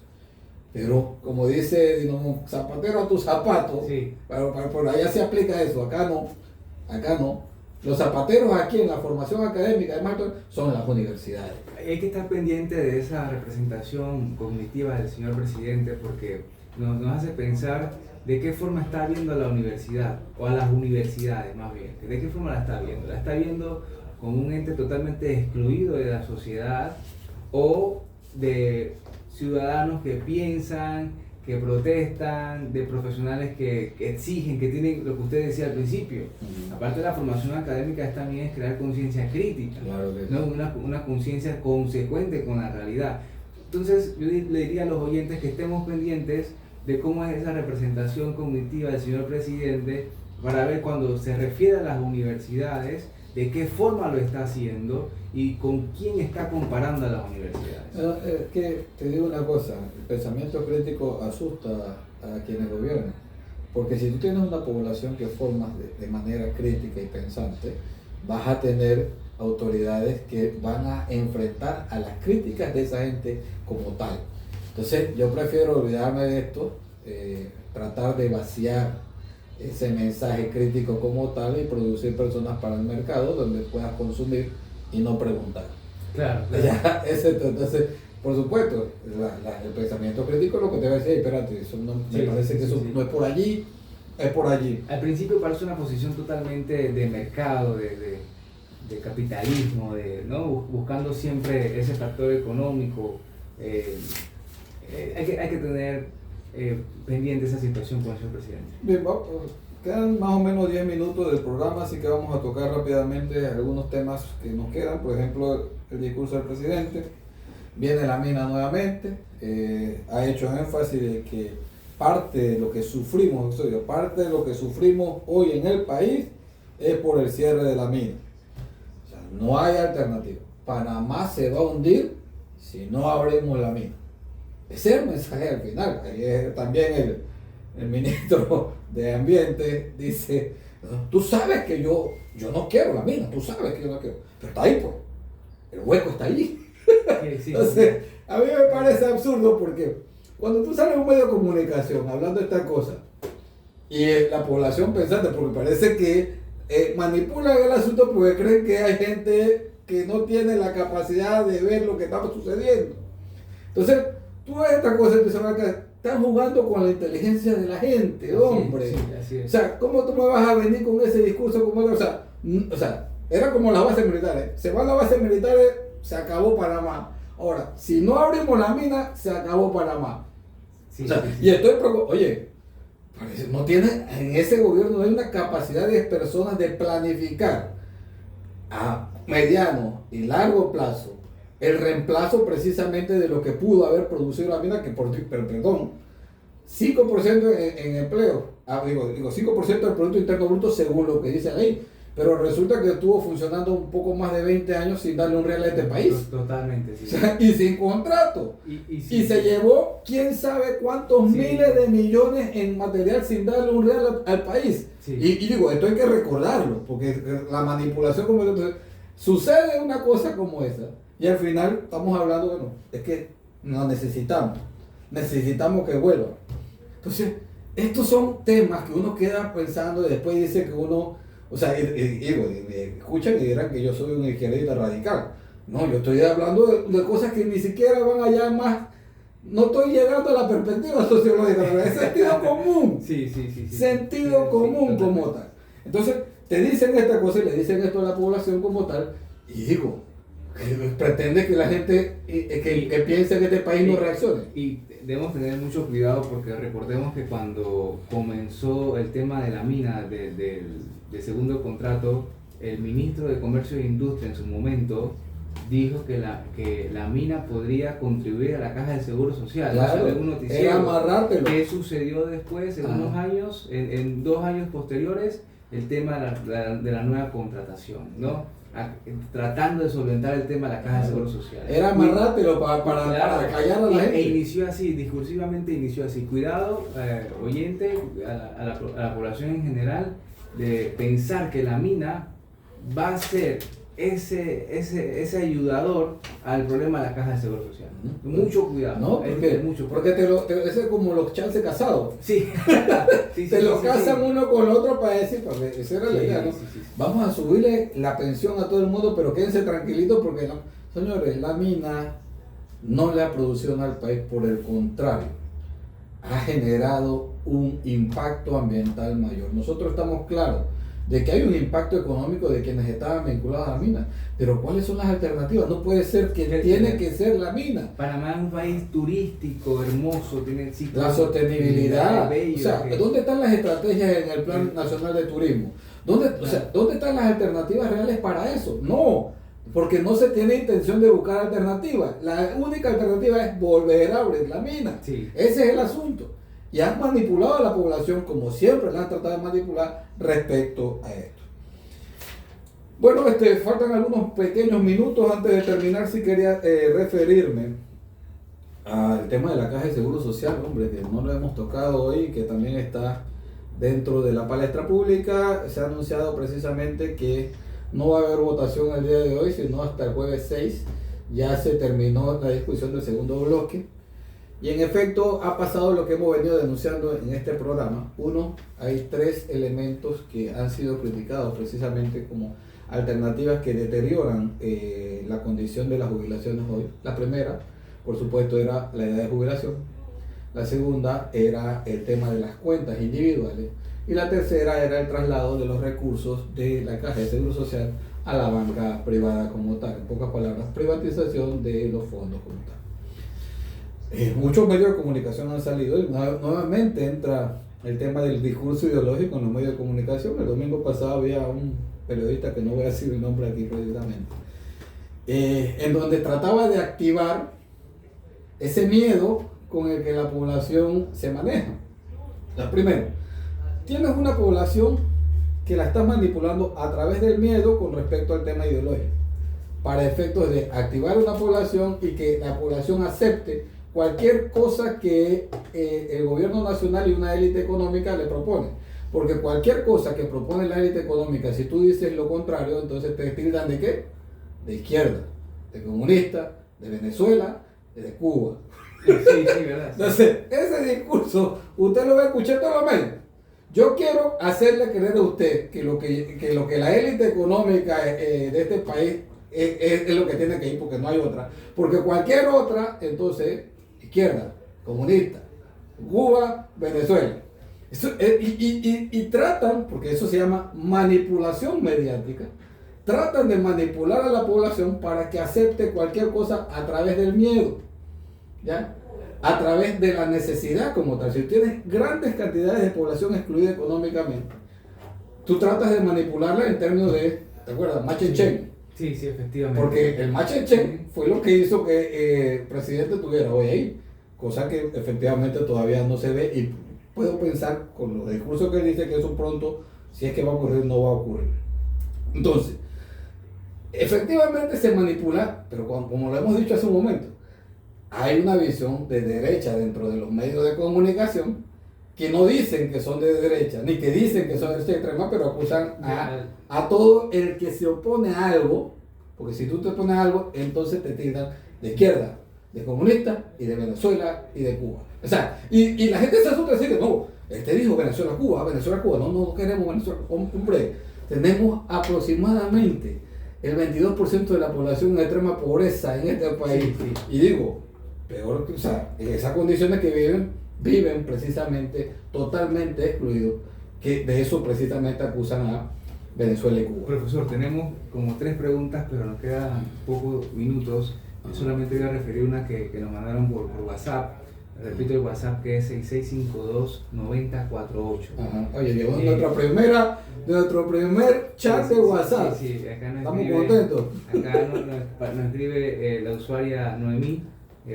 Pero, como dice Dinamo, zapatero a tus zapatos, sí. Por allá se aplica eso, acá no. Los zapateros aquí en la formación académica de Marto son las universidades. Hay que estar pendiente de esa representación cognitiva del señor presidente, porque nos hace pensar de qué forma está viendo a la universidad, o a las universidades más bien. ¿De qué forma la está viendo? ¿La está viendo como un ente totalmente excluido de la sociedad, o de ciudadanos que piensan, que protestan, de profesionales que exigen, que tienen lo que usted decía al principio? Aparte de la formación académica, también es crear conciencia crítica, claro, ¿no? Una conciencia consecuente con la realidad. Entonces yo le diría a los oyentes que estemos pendientes de cómo es esa representación cognitiva del señor presidente para ver cuando se refiere a las universidades, de qué forma lo está haciendo y con quién está comparando a las universidades. Es que te digo una cosa, el pensamiento crítico asusta a quienes gobiernan, porque si tú tienes una población que formas de manera crítica y pensante, vas a tener autoridades que van a enfrentar a las críticas de esa gente como tal. Entonces yo prefiero olvidarme de esto, tratar de vaciar ese mensaje crítico como tal y producir personas para el mercado donde puedas consumir y no preguntar. Claro. Ya, entonces, por supuesto, el pensamiento crítico es lo que te va a decir, espérate, eso no, me parece que eso no es por allí, es por allí. Al principio parece una posición totalmente de mercado, de capitalismo, ¿no? Buscando siempre ese factor económico. Hay que tener pendiente esa situación con el señor presidente. Bien, quedan más o menos 10 minutos del programa, así que vamos a tocar rápidamente algunos temas que nos quedan. Por ejemplo, el discurso del presidente. Viene la mina nuevamente, ha hecho énfasis de que parte de lo que sufrimos hoy en el país es por el cierre de la mina. O sea, no hay alternativa. Panamá se va a hundir si no abrimos la mina. Ese es el mensaje al final. También el ministro de Ambiente dice, tú sabes que yo no quiero la mina, tú sabes que yo no quiero, pero está ahí, pues, el hueco está allí. Entonces, a mí me parece absurdo porque cuando tú sales en un medio de comunicación hablando de esta cosa y la población pensante, porque parece que manipulan el asunto porque creen que hay gente que no tiene la capacidad de ver lo que está sucediendo. Entonces, tú ves esta cosa y te sabes que están jugando con la inteligencia de la gente, hombre. Así es. O sea, ¿cómo tú me vas a venir con ese discurso? O sea, era como las bases militares. Se van las bases militares, se acabó Panamá. Ahora, si no abrimos la mina, se acabó Panamá. Y estoy preocupado. Oye, no tiene, en ese gobierno no hay una capacidad de personas de planificar a mediano y largo plazo el reemplazo precisamente de lo que pudo haber producido la mina, que perdón, 5% en empleo, digo 5% del Producto Interno Bruto según lo que dice la ley, pero resulta que estuvo funcionando un poco más de 20 años sin darle un real a este país. Totalmente, sí. O sea, y sin contrato. Y se llevó quién sabe cuántos miles de millones en material sin darle un real al país. Sí. Y digo, esto hay que recordarlo, porque la manipulación como entonces, sucede una cosa como esa. Y al final estamos hablando, bueno, es que nos necesitamos que vuelva. Entonces, estos son temas que uno queda pensando y después dice que uno, o sea, escuchan y dirán que yo soy un izquierdista radical. No, yo estoy hablando de cosas que ni siquiera van allá más, no estoy llegando a la perspectiva sociológica, es sentido común. Sí. Sentido común como tal. Entonces, te dicen esta cosa y le dicen esto a la población como tal, y digo, pretende que la gente que piense que este país no reaccione. Y debemos tener mucho cuidado porque recordemos que cuando comenzó el tema de la mina de segundo contrato, el ministro de Comercio e Industria en su momento dijo que la mina podría contribuir a la caja de seguro social. Claro, era amarrártelo. ¿Qué sucedió después en unos años, en 2 años posteriores? El tema de la nueva contratación, ¿no? Tratando de solventar el tema de la caja de seguro social. Era amarrártelo para callar a la gente. E inició así, discursivamente inició así. Cuidado, oyente, a la población en general, de pensar que la mina va a ser ese ayudador al problema de la caja de seguro social. Mucho cuidado. No, porque ese es como los chances casados. Sí. Te lo casan uno con el otro para decir, pues esa era la idea, ¿no? Vamos a subirle la pensión a todo el mundo, pero quédense tranquilitos porque, señores, la mina no le ha producido nada al país, por el contrario, ha generado un impacto ambiental mayor. Nosotros estamos claros de que hay un impacto económico de quienes estaban vinculados a la mina, pero ¿cuáles son las alternativas? No puede ser que tiene que ser la mina. Panamá es un país turístico, hermoso, tiene la sostenibilidad, bello, o sea, ¿dónde están las estrategias en el Plan Nacional de Turismo? ¿Dónde están las alternativas reales para eso? No, porque no se tiene intención de buscar alternativas. La única alternativa es volver a abrir la mina. Sí. Ese es el asunto. Y han manipulado a la población como siempre la han tratado de manipular respecto a esto. Bueno, faltan algunos pequeños minutos antes de terminar. Si quería referirme al tema de la Caja de Seguro Social, hombre, que no lo hemos tocado hoy, que también está dentro de la palestra pública. Se ha anunciado precisamente que no va a haber votación el día de hoy, sino hasta el jueves 6. Ya se terminó la discusión del segundo bloque. Y en efecto ha pasado lo que hemos venido denunciando en este programa. Uno, hay 3 elementos que han sido criticados precisamente como alternativas que deterioran la condición de las jubilaciones hoy. La primera, por supuesto, era la edad de jubilación. La segunda era el tema de las cuentas individuales. Y la tercera era el traslado de los recursos de la Caja de Seguro Social a la banca privada como tal. En pocas palabras, privatización de los fondos como tal. Muchos medios de comunicación han salido y nuevamente entra el tema del discurso ideológico en los medios de comunicación. El domingo pasado había un periodista, que no voy a decir el nombre aquí precisamente, en donde trataba de activar ese miedo con el que la población se maneja. Primero, tienes una población que la está manipulando a través del miedo con respecto al tema ideológico, para efectos de activar una población y que la población acepte cualquier cosa que el gobierno nacional y una élite económica le propone. Porque cualquier cosa que propone la élite económica, si tú dices lo contrario, entonces te tildan ¿de qué? De izquierda, de comunista, de Venezuela, de Cuba. Sí, verdad. Entonces, ese discurso, usted lo va a escuchar todos los medios. Yo quiero hacerle creer a usted que lo que la élite económica de este país es lo que tiene que ir, porque no hay otra. Porque cualquier otra, entonces, izquierda, comunista, Cuba, Venezuela. Eso, y tratan, porque eso se llama manipulación mediática, tratan de manipular a la población para que acepte cualquier cosa a través del miedo, ¿ya? A través de la necesidad como tal. Si tienes grandes cantidades de población excluida económicamente, tú tratas de manipularla en términos de, ¿te acuerdas? Machen. Sí, efectivamente. Porque el Machen fue lo que hizo que el presidente tuviera hoy ahí, cosa que efectivamente todavía no se ve, y puedo pensar con los discursos que él dice que eso pronto, si es que va a ocurrir, no va a ocurrir. Entonces, efectivamente se manipula, pero como lo hemos dicho hace un momento, hay una visión de derecha dentro de los medios de comunicación que no dicen que son de derecha, ni que dicen que son de derecha extrema, pero acusan a todo el que se opone a algo, porque si tú te opones a algo, entonces te tildan de izquierda, de comunista, y de Venezuela y de Cuba. O sea, y la gente se asusta y dice, no, dijo Venezuela-Cuba, Venezuela-Cuba, no queremos Venezuela. Hombre, tenemos aproximadamente el 22% de la población en extrema pobreza en este país. Sí. Y digo, peor, o sea, en esas condiciones que viven precisamente totalmente excluidos, que de eso precisamente acusan a Venezuela y Cuba. Profesor, tenemos como 3 preguntas, pero nos quedan pocos minutos. Yo solamente voy a referir una que nos mandaron por WhatsApp. Repito el WhatsApp, que es 6652-9048. Oye, llegó nuestro primer chat de WhatsApp. Sí, acá nos estamos escribe, contentos. Acá nos escribe la usuaria Noemí.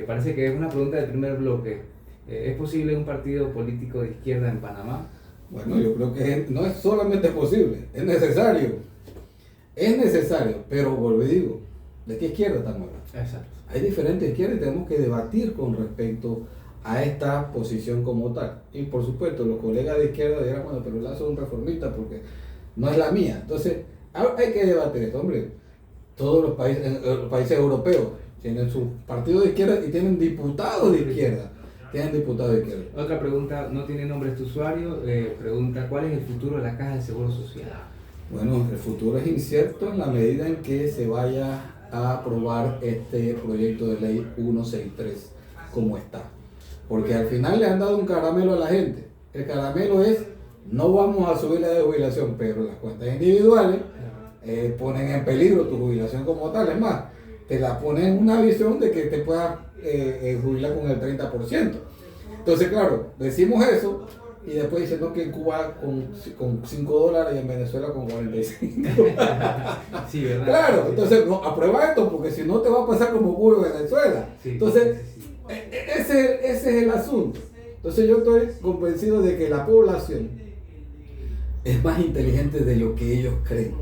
Parece que es una pregunta del primer bloque. ¿Es posible un partido político de izquierda en Panamá? Bueno, yo creo que no es solamente posible, es necesario. Es necesario, pero vuelvo y digo, ¿de qué izquierda estamos hablando? Exacto. Hay diferentes izquierdas y tenemos que debatir con respecto a esta posición como tal. Y por supuesto, los colegas de izquierda dirán, bueno, pero Lazo es un reformista porque no es la mía. Entonces, hay que debatir esto, hombre. Todos los países europeos tienen su partido de izquierda y tienen diputados de izquierda. Otra pregunta, no tiene nombre este usuario, pregunta, ¿cuál es el futuro de la Caja de Seguro Social? Bueno, el futuro es incierto en la medida en que se vaya a aprobar este proyecto de ley 163 como está. Porque al final le han dado un caramelo a la gente. El caramelo es, no vamos a subir la de jubilación, pero las cuentas individuales ponen en peligro tu jubilación como tal. Es más, te la ponen en una visión de que te puedas jubilar con el 30%. Entonces, claro, decimos eso y después dicen no, que en Cuba con $5 y en Venezuela con 45. Sí, ¿verdad? Claro, entonces no, aprueba esto porque si no te va a pasar como Cuba y Venezuela. Sí, Entonces, sí, sí. ese es el asunto. Entonces yo estoy convencido de que la población es más inteligente de lo que ellos creen.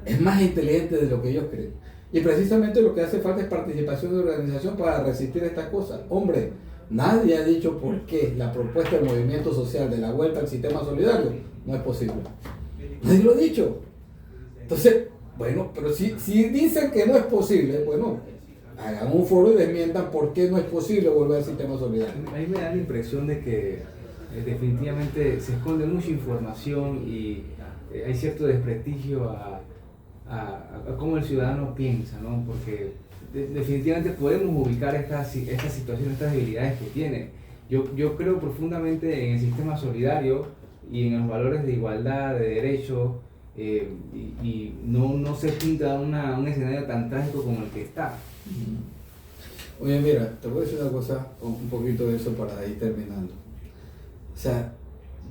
Es más inteligente de lo que ellos creen. Y precisamente lo que hace falta es participación de organización para resistir estas cosas. Hombre, nadie ha dicho por qué la propuesta del movimiento social de la vuelta al sistema solidario no es posible. Nadie lo ha dicho. Entonces, bueno, pero si dicen que no es posible, bueno, hagan un foro y desmientan por qué no es posible volver al sistema solidario. A mí me da la impresión de que definitivamente se esconde mucha información y hay cierto desprestigio a cómo el ciudadano piensa, ¿no? Porque definitivamente podemos ubicar estas situaciones, estas debilidades que tiene. Yo creo profundamente en el sistema solidario y en los valores de igualdad, de derechos, y no se pinta un escenario tan trágico como el que está. Oye, mira, te voy a decir una cosa, un poquito de eso para ir terminando. O sea,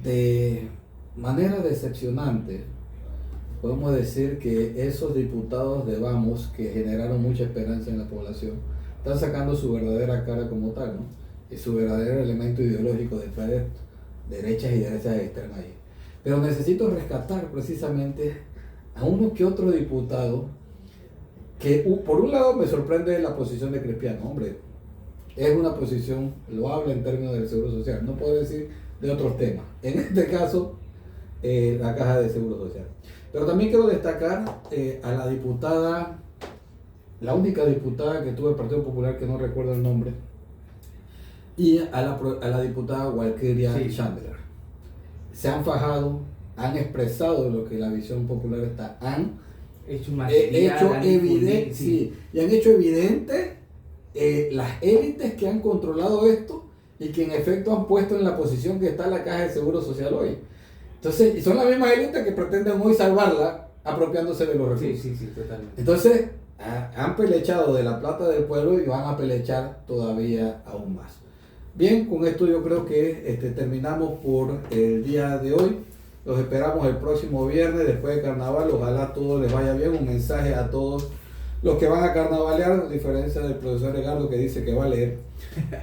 de manera decepcionante, podemos decir que esos diputados de Vamos, que generaron mucha esperanza en la población, están sacando su verdadera cara como tal, ¿no? Y su verdadero elemento ideológico detrás de esto, derechas y derechas extremas ahí. Pero necesito rescatar precisamente a uno que otro diputado que, por un lado, me sorprende la posición de Cristiano. Hombre, es una posición loable en términos del seguro social, no puedo decir de otros temas. En este caso, la caja de seguro social. Pero también quiero destacar a la diputada, la única diputada que tuvo el Partido Popular, que no recuerdo el nombre, y a la diputada Walkiria Chandler. Se han fajado, han expresado lo que la visión popular está, han hecho evidente, sí, y han hecho evidente las élites que han controlado esto y que en efecto han puesto en la posición que está la caja de seguro social hoy. Entonces, y son las mismas élites que pretenden hoy salvarla apropiándose de los recursos. Sí, totalmente. Entonces, han pelechado de la plata del pueblo y van a pelechar todavía aún más. Bien, con esto yo creo que terminamos por el día de hoy. Los esperamos el próximo viernes después de carnaval. Ojalá todo les vaya bien. Un mensaje a todos los que van a carnavalear, a diferencia del profesor Edgardo que dice que va a leer.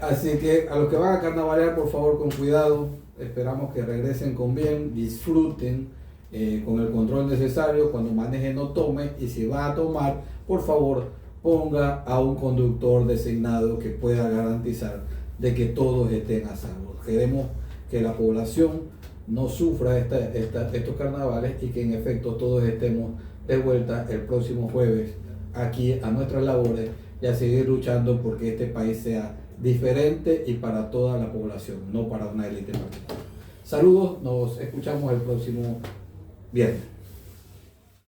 Así que a los que van a carnavalear, por favor, con cuidado. Esperamos que regresen con bien, disfruten con el control necesario. Cuando maneje no tome, y si va a tomar, por favor, ponga a un conductor designado que pueda garantizar de que todos estén a salvo. Queremos que la población no sufra estos carnavales y que en efecto todos estemos de vuelta el próximo jueves aquí a nuestras labores y a seguir luchando porque este país sea diferente y para toda la población, no para una élite particular. Saludos, nos escuchamos el próximo viernes.